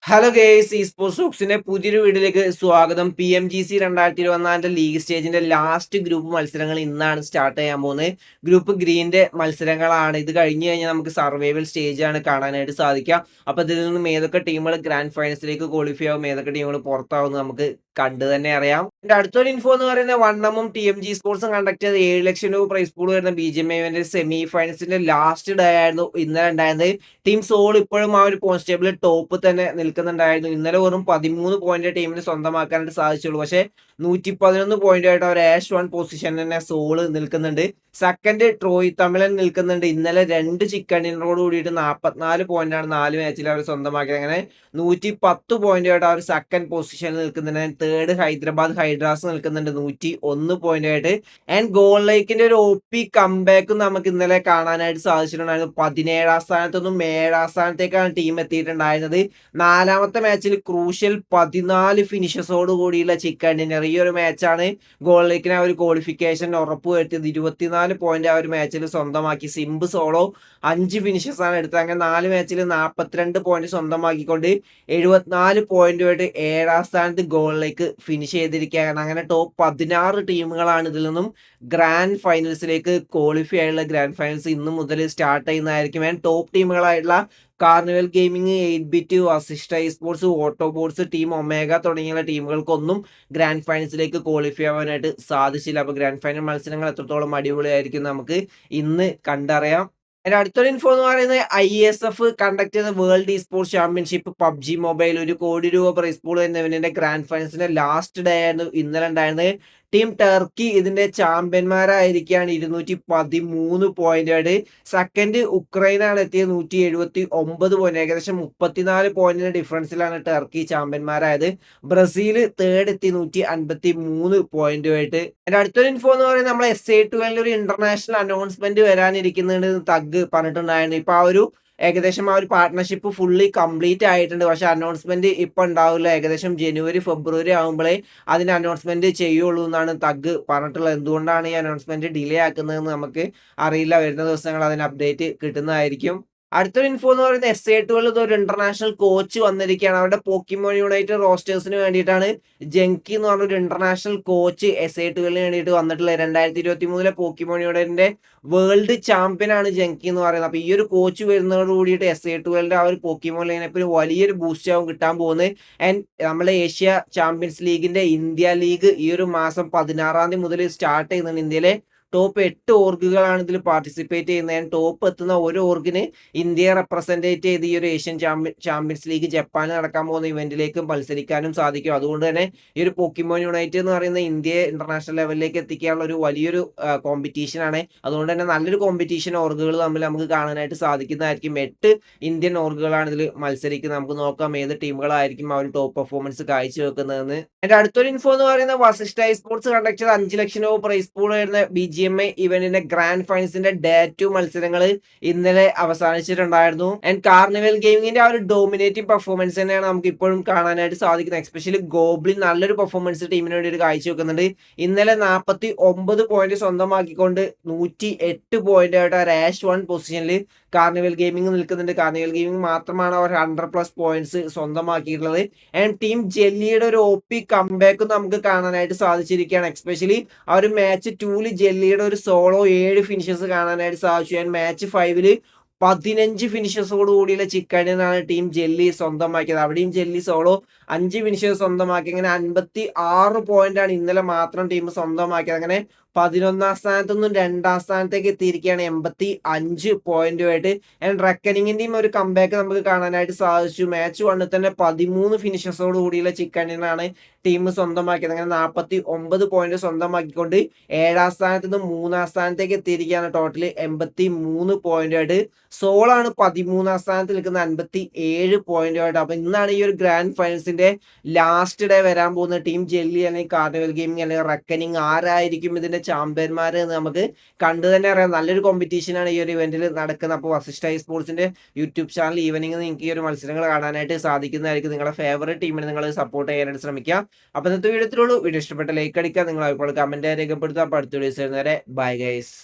Hello guys, ഈ sports ടോക്സിന്റെ പുതിയൊരു വീഡിയോയിലേക്ക് സ്വാഗതം. PMGC 2024 ലീഗ് സ്റ്റേജിന്റെ ലാസ്റ്റ് ഗ്രൂപ്പ് മത്സരങ്ങൾ ഇന്നാണ് സ്റ്റാർട്ട് ചെയ്യാൻ പോകുന്നത്. ഗ്രൂപ്പ് ഗ്രീന്റെ മത്സരങ്ങളാണ്. ഇത് കഴിഞ്ഞ് കഴിഞ്ഞാൽ നമുക്ക് സർവൈവൽ സ്റ്റേജ് ആണ് കാണാനായിട്ട് സാധിക്കുക. അപ്പൊ ഇതിൽ നിന്നും ഏതൊക്കെ ടീമുകൾ ഗ്രാൻഡ് ഫൈനൽസിലേക്ക് ക്വാളിഫൈ ആവും, ഏതൊക്കെ ടീമുകൾ പുറത്താവും നമുക്ക് കണ്ടു തന്നെ അറിയാം. എന്റെ അടുത്തൊരു ഇൻഫോ എന്ന് പറയുന്നത് വണ്ണമും TMG സ്പോർട്സും കണ്ടക്ട് ചെയ്ത 7 ലക്ഷം രൂപ പ്രൈസ് പൂൾ വരുന്ന BGMI ഇവന്റ് സെമി ഫൈനൽസിന്റെ ലാസ്റ്റ് ഡേ ആയിരുന്നു ഇന്നലെ ഉണ്ടായിരുന്നത്. ടീം സോൾ ഇപ്പോഴും ആ ഒരു പോയിന്റ് ടേബിളിൽ ടോപ്പ് തന്നെ നിൽക്കുന്നുണ്ടായിരുന്നു. ഇന്നലെ വെറും 13 പോയിന്റ് ടീമിന് സ്വന്തമാക്കാനായിട്ട് സാധിച്ചുള്ളൂ. പക്ഷേ 111 പോയിന്റ് ആയിട്ട് അവർ ആഷ് 1 പൊസിഷൻ തന്നെ സോള് നിൽക്കുന്നുണ്ട്. സെക്കൻഡ് ട്രോയ് തമിഴൻ നിൽക്കുന്നുണ്ട്. ഇന്നലെ 2 ചിക്കൻ ഡിന്നറോട് കൂടിയിട്ട് 44 പോയിന്റ് ആണ് 4 മാച്ചിൽ അവർ സ്വന്തമാക്കിയത്. അങ്ങനെ 110 പോയിന്റ് ആയിട്ട് അവർ സെക്കൻഡ് പൊസിഷനിൽ നിൽക്കുന്നുണ്ട്. തേർഡ് ഹൈദരാബാദ് ഹൈഡ്രാസ് നിൽക്കുന്നുണ്ട് 101 പോയിന്റ് ആയിട്ട്. ആൻഡ് ഗോൾ ലൈക്കിന്റെ ഒരു OP കംബാക്ക് നമുക്ക് ഇന്നലെ കാണാനായിട്ട് സാധിച്ചിട്ടുണ്ടായിരുന്നു. 17ാം സ്ഥാനത്ത് നിന്നും 7ാം സ്ഥാനത്തേക്കാണ് ടീം എത്തിയിട്ടുണ്ടായിരുന്നത്. നാലാമത്തെ മാച്ചിൽ ക്രൂഷ്യൽ 14 ഫിനിഷസോട് കൂടിയുള്ള ചിക്കൻ ഡിന്നർ. ഈ ഒരു മാച്ചാണ് ഗോൾ ലൈക്കിന് ആ ഒരു ക്വാളിഫിക്കേഷൻ ഉറപ്പുവരുത്തിയത്. 24 പോയിന്റ് ആ ഒരു മാച്ചിൽ സ്വന്തമാക്കി. സിംബ് സോളോ 5 ഫിനിഷസ് ആണ് എടുത്തത്. അങ്ങനെ 4 മാച്ചിൽ 42 പോയിന്റ് സ്വന്തമാക്കിക്കൊണ്ട് 74 പോയിന്റുമായിട്ട് 7ാം സ്ഥാനത്ത് ഗോളിലേക്ക് ഫിനിഷ് ചെയ്തിരിക്കുകയാണ്. അങ്ങനെ ടോപ്പ് 16 ടീമുകളാണ് ഇതിൽ നിന്നും ഗ്രാൻഡ് ഫൈനൽസിലേക്ക് ക്വാളിഫൈ ആയുള്ള ഗ്രാൻഡ് ഫൈനൽസ് ഇന്ന് മുതൽ സ്റ്റാർട്ട് ചെയ്യുന്നതായിരിക്കും. ആൻഡ് ടോപ്പ് ടീമുകളായിട്ടുള്ള Carnival Gaming, 8-bit, Vasishta sports, Autobots, team Omega തുടങ്ങിയ ടീമുകൾക്കൊന്നും ഗ്രാൻഡ് ഫൈനൽസിലേക്ക് ക്വാളിഫൈ ആവാനായിട്ട് സാധിച്ചില്ല. അപ്പോൾ ഗ്രാൻഡ് ഫൈനൽ മത്സരങ്ങൾ എത്രത്തോളം അടിപൊളിയായിരിക്കും നമുക്ക് ഇന്ന് കണ്ടറിയാം. അതിന്റെ അടുത്തൊരു ഇൻഫോ എന്ന് പറയുന്നത് ISF കണ്ടക്ട് ചെയ്ത world sports championship PUBG mobile 1 കോടി രൂപ പ്രൈസ് പൂൾ എന്നതിന്റെ ഗ്രാൻഡ് ഫൈനൽസിന്റെ ലാസ്റ്റ് ഡേ ആയിരുന്നു ഇന്നലെ ഉണ്ടായിരുന്നത്. ടീം ടർക്കി ഇതിന്റെ ചാമ്പ്യന്മാരായിരിക്കുകയാണ് 213 പോയിന്റ്. സെക്കൻഡ് ഉക്രൈനാണ് എത്തിയത് 179 പോയിന്റ്. ഏകദേശം 34 പോയിന്റിന്റെ ഡിഫറൻസിലാണ് ടർക്കി ചാമ്പ്യന്മാരായത്. ബ്രസീൽ തേർഡ് എത്തി 153 പോയിന്റുമായിട്ട്. അതിന്റെ അടുത്തൊരു ഇൻഫോ എന്ന് പറയുന്നത് നമ്മളെ SA12 ഒരു ഇന്റർനാഷണൽ അനൗൺസ്മെന്റ് വരാനിരിക്കുന്നുണ്ട് തഗ് പറഞ്ഞിട്ടുണ്ടായിരുന്നു. ഇപ്പൊ ഏകദേശം ആ ഒരു പാർട്ട്ണർഷിപ്പ് ഫുള്ളി കംപ്ലീറ്റ് ആയിട്ടുണ്ട്. പക്ഷെ അനൗൺസ്മെന്റ് ഇപ്പൊ ഉണ്ടാവില്ല. ഏകദേശം ജനുവരി ഫെബ്രുവരി ആകുമ്പോഴേ അതിന് അനൗൺസ്മെന്റ് ചെയ്യുള്ളൂ എന്നാണ് തഗ് പറഞ്ഞിട്ടുള്ളത്. എന്തുകൊണ്ടാണ് ഈ അനൗൺസ്മെന്റ് ഡിലേ ആക്കുന്നതെന്ന് നമുക്ക് അറിയില്ല. വരുന്ന ദിവസങ്ങൾ അതിന് അപ്ഡേറ്റ് കിട്ടുന്നതായിരിക്കും. അടുത്തൊരു ഇൻഫോ എന്ന് പറയുന്നത് SA12 ഒരു ഇന്റർനാഷണൽ കോച്ച് വന്നിരിക്കുകയാണ്. അവരുടെ പോക്കിമോൺ യുണൈറ്റഡ് റോസ്റ്റേഴ്സിന് വേണ്ടിയിട്ടാണ് ജെങ്കി എന്ന് പറഞ്ഞ ഒരു ഇന്റർനാഷണൽ കോച്ച് SA12 വേണ്ടിയിട്ട് വന്നിട്ടുള്ളത്. 2023 പോക്കിമോൺ യുണൈറ്റഡിന്റെ വേൾഡ് ചാമ്പ്യൻ ആണ് ജെങ്കി എന്ന് പറയുന്നത്. അപ്പൊ ഈ ഒരു കോച്ച് വരുന്നതോട് കൂടിയിട്ട് SA12 ആ ഒരു പോക്കിമോൺ ലൈനപ്പിന് വലിയൊരു ബൂസ്റ്റ് ആവും കിട്ടാൻ പോകുന്നത്. ആൻഡ് നമ്മളെ ഏഷ്യ ചാമ്പ്യൻസ് ലീഗിന്റെ ഇന്ത്യ ലീഗ് ഈ ഒരു മാസം 16 മുതൽ സ്റ്റാർട്ട് ചെയ്യുന്നുണ്ട്. ഇന്ത്യയിലെ ടോപ്പ് 8 ഓർഗുകളാണ് ഇതിൽ പാർട്ടിസിപ്പേറ്റ് ചെയ്യുന്നത്. ടോപ്പ് എത്തുന്ന ഒരു ഓർഗിന് ഇന്ത്യയെ റെപ്രസെന്റേറ്റ് ചെയ്ത് ഈ ഒരു ഏഷ്യൻ ചാമ്പ്യൻസ് ലീഗ് ജപ്പാനിൽ നടക്കാൻ പോകുന്ന ഇവന്റിലേക്ക് മത്സരിക്കാനും സാധിക്കും. അതുകൊണ്ട് തന്നെ ഈ ഒരു പോക്കിമോൻ യുണൈറ്റഡ് എന്ന് പറയുന്ന ഇന്ത്യയെ ഇന്റർനാഷണൽ ലെവലിലേക്ക് എത്തിക്കാനുള്ള ഒരു വലിയൊരു കോമ്പറ്റീഷൻ ആണ്. അതുകൊണ്ട് തന്നെ നല്ലൊരു കോമ്പറ്റീഷൻ ഓർഗുകൾ തമ്മിൽ നമുക്ക് കാണാനായിട്ട് സാധിക്കുന്നതായിരിക്കും. 8 ഇന്ത്യൻ ഓർഗുകളാണ് ഇതിൽ മത്സരിക്കുന്നത്. നമുക്ക് നോക്കാം ഏത് ടീമുകളായിരിക്കും ആ ഒരു ടോപ്പ് പെർഫോമൻസ് കാഴ്ചവെക്കുന്നതെന്ന്. എന്റെ അടുത്തൊരു ഇൻഫോ എന്ന് പറയുന്നത് വസിഷ്ഠ സ്പോർട്സ് കണ്ടക്ട് ചെയ്ത 5 ലക്ഷം രൂപ പ്രൈസ് പൂൾ വരുന്ന BGMI ഇവന്റിന്റെ ഗ്രാൻഡ് ഫൈനൽസിന്റെ ഡേ 2 മത്സരങ്ങൾ ഇന്നലെ അവസാനിച്ചിട്ടുണ്ടായിരുന്നു. ആൻഡ് കാർണിവൽ ഗെയിമിങ്ങിന്റെ ആ ഒരു ഡോമിനേറ്റിംഗ് പെർഫോമൻസ് തന്നെയാണ് നമുക്ക് ഇപ്പോഴും കാണാനായിട്ട് സാധിക്കുന്നത്. എസ്പെഷ്യലി ഗോബ്ലിൻ നല്ലൊരു പെർഫോമൻസ് ടീമിന് വേണ്ടി ഒരു കാഴ്ചവെക്കുന്നുണ്ട്. ഇന്നലെ 49 പോയിന്റ് സ്വന്തമാക്കിക്കൊണ്ട് 108 പോയിന്റ് ആയിട്ട് ആ ആഷ് 1 പൊസിഷനിൽ കാർണിവൽ ഗെയിമിംഗ് നിൽക്കുന്നുണ്ട്. കാർണിവൽ ഗെയിമിംഗ് മാത്രമാണ് അവർ 100+ പോയിന്റ്സ് സ്വന്തമാക്കിയിട്ടുള്ളത്. ആൻഡ് ടീം ജെല്ലിയുടെ ഒരു OP കംബാക്ക് നമുക്ക് കാണാനായിട്ട് സാധിച്ചിരിക്കുകയാണ്. എസ്പെഷ്യലി ആ ഒരു മാച്ച് 2 ജെല്ലിയുടെ ഒരു സോളോ 7 ഫിനിഷസ് കാണാനായിട്ട് സാധിച്ചു. ആൻഡ് മാച്ച് 5 15 ഫിനിഷസോട് കൂടിയുള്ള ചിക്കനാണ് ടീം ജെല്ലി സ്വന്തമാക്കിയത്. അവിടെയും ജെല്ലി സോളോ 5 ഫിനിഷേഴ്സ് സ്വന്തമാക്കി. അങ്ങനെ 56 പോയിന്റ് ആണ് ഇന്നലെ മാത്രം ടീം സ്വന്തമാക്കിയത്. അങ്ങനെ 11ാം സ്ഥാനത്ത് നിന്നും 2ാം സ്ഥാനത്തേക്ക് എത്തിയിരിക്കുകയാണ് 85 പോയിന്റുമായിട്ട്. ആൻഡ് റെക്കനിങ്ങിന്റെയും ഒരു കംബാക്ക് നമുക്ക് കാണാനായിട്ട് സാധിച്ചു. മാച്ച് 1 തന്നെ 13 ഫിനിഷസോട് കൂടിയുള്ള ചിക്കനാണ് ടീം സ്വന്തമാക്കിയത്. അങ്ങനെ 49 പോയിന്റ് സ്വന്തമാക്കിക്കൊണ്ട് 7ാം സ്ഥാനത്ത് നിന്ന് 3ാം സ്ഥാനത്തേക്ക് എത്തിയിരിക്കുകയാണ്. ടോട്ടൽ 83 പോയിന്റുമായിട്ട്. സോളാണ് 13ാം സ്ഥാനത്ത് നിൽക്കുന്ന 57 പോയിന്റുമായിട്ട്. അപ്പൊ ഇന്നാണ് ഈ ഒരു ഗ്രാൻഡ് ഫൈനൽസിന്റെ ലാസ്റ്റ് ഡേ വരാൻ പോകുന്ന. ടീം ജെല്ലി അല്ലെങ്കിൽ കാർണിവൽ ഗെയിമിംഗ് അല്ലെങ്കിൽ റെക്കനിങ് ആരായിരിക്കും ഇതിന്റെ ചാമ്പ്യന്മാർ എന്ന് നമുക്ക് കണ്ടു തന്നെ അറിയാം. നല്ലൊരു കോമ്പറ്റീഷൻ ആണ് ഈ ഒരു ഇവന്റിൽ നടക്കുന്നത്. അപ്പോൾ വസിഷ്ഠ സ്പോർട്സിന്റെ യൂട്യൂബ് ചാനൽ ഈവനിങ് നിങ്ങൾക്ക് ഈ ഒരു മത്സരങ്ങൾ കാണാനായിട്ട് സാധിക്കുന്നതായിരിക്കും. നിങ്ങളുടെ ഫേവറേറ്റ് ടീമിനെ നിങ്ങൾ സപ്പോർട്ട് ചെയ്യാനായിട്ട് ശ്രമിക്കുക. അപ്പോൾ ഇന്നത്തെ വീഡിയോ ഇത്രയുള്ളൂ. വീഡിയോ ഇഷ്ടപ്പെട്ട ലൈക്ക് അടിക്കുക, നിങ്ങൾ ഇപ്പോൾ കമന്റ് രേഖപ്പെടുത്തുക. അപ്പോൾ അടുത്ത വീഡിയോസ് വരുന്നവരെ ബൈ ഗൈസ്.